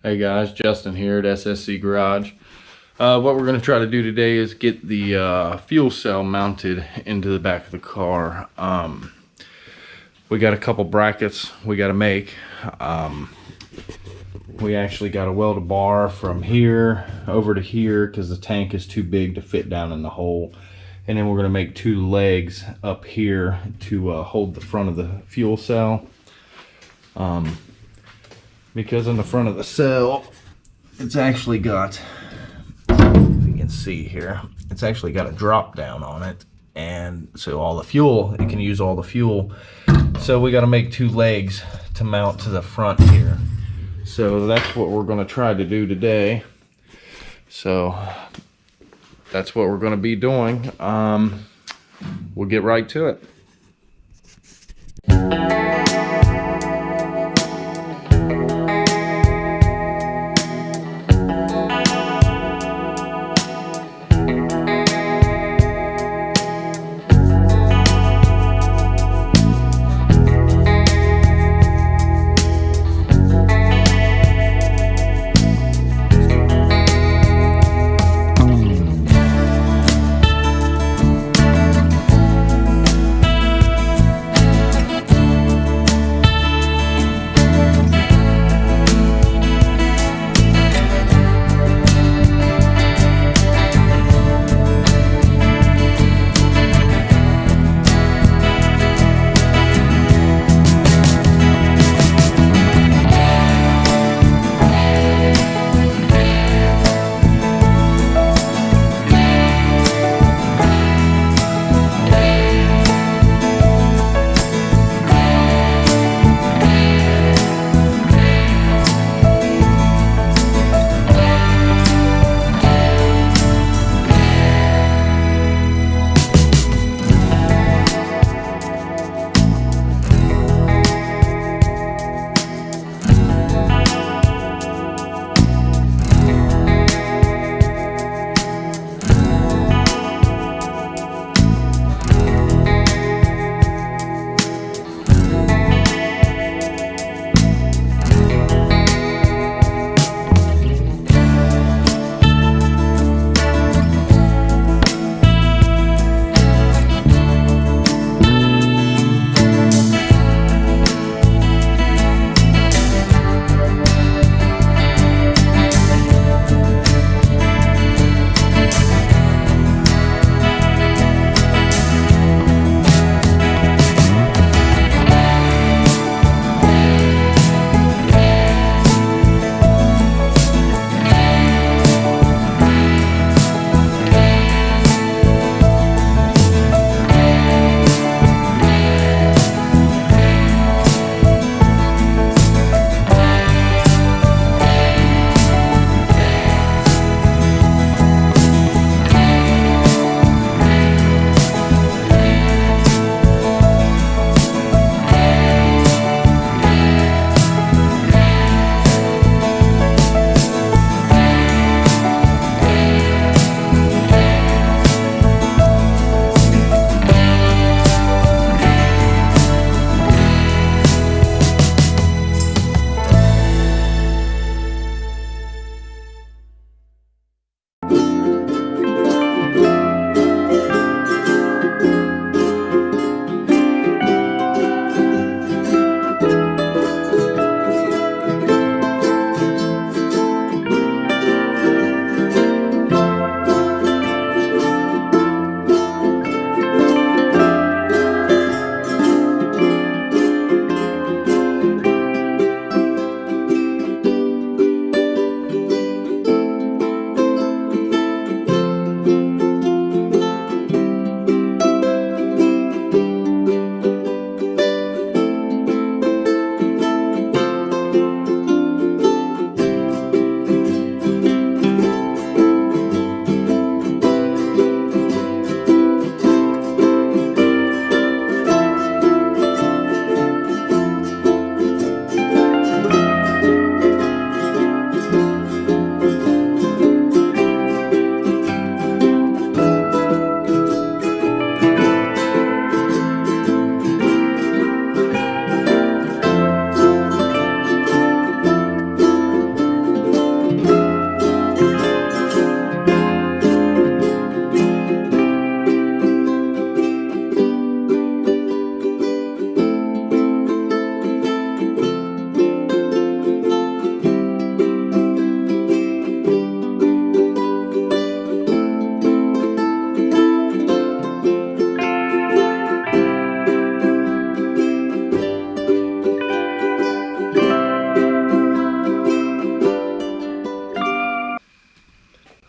Hey guys, Justin here at SSC Garage. What we're going to try to do today is get the fuel cell mounted into the back of the car. We got a couple brackets we got to make. We actually got to weld a bar from here over to here because the tank is too big to fit down in the hole. And then we're going to make two legs up here to hold the front of the fuel cell. Because in the front of the cell, it's actually got, if you can see here, it's actually got a drop down on it. And so all the fuel, it can use all the fuel. So we got to make two legs to mount to the front here. So that's what we're going to try to do today. So that's what we're going to be doing. We'll get right to it.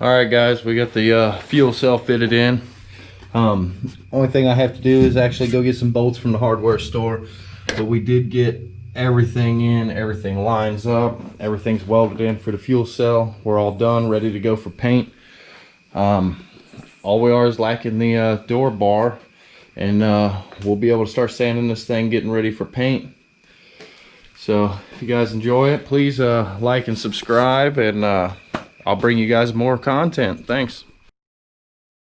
All right, guys, we got the fuel cell fitted in. Only thing I have to do is actually go get some bolts from the hardware store, but we did get everything in. Everything lines up, everything's welded in for the fuel cell. We're all done, ready to go for paint. All we are is lacking the door bar, and we'll be able to start sanding this thing, getting ready for paint. So if you guys enjoy it, please like and subscribe, and I'll bring you guys more content. Thanks.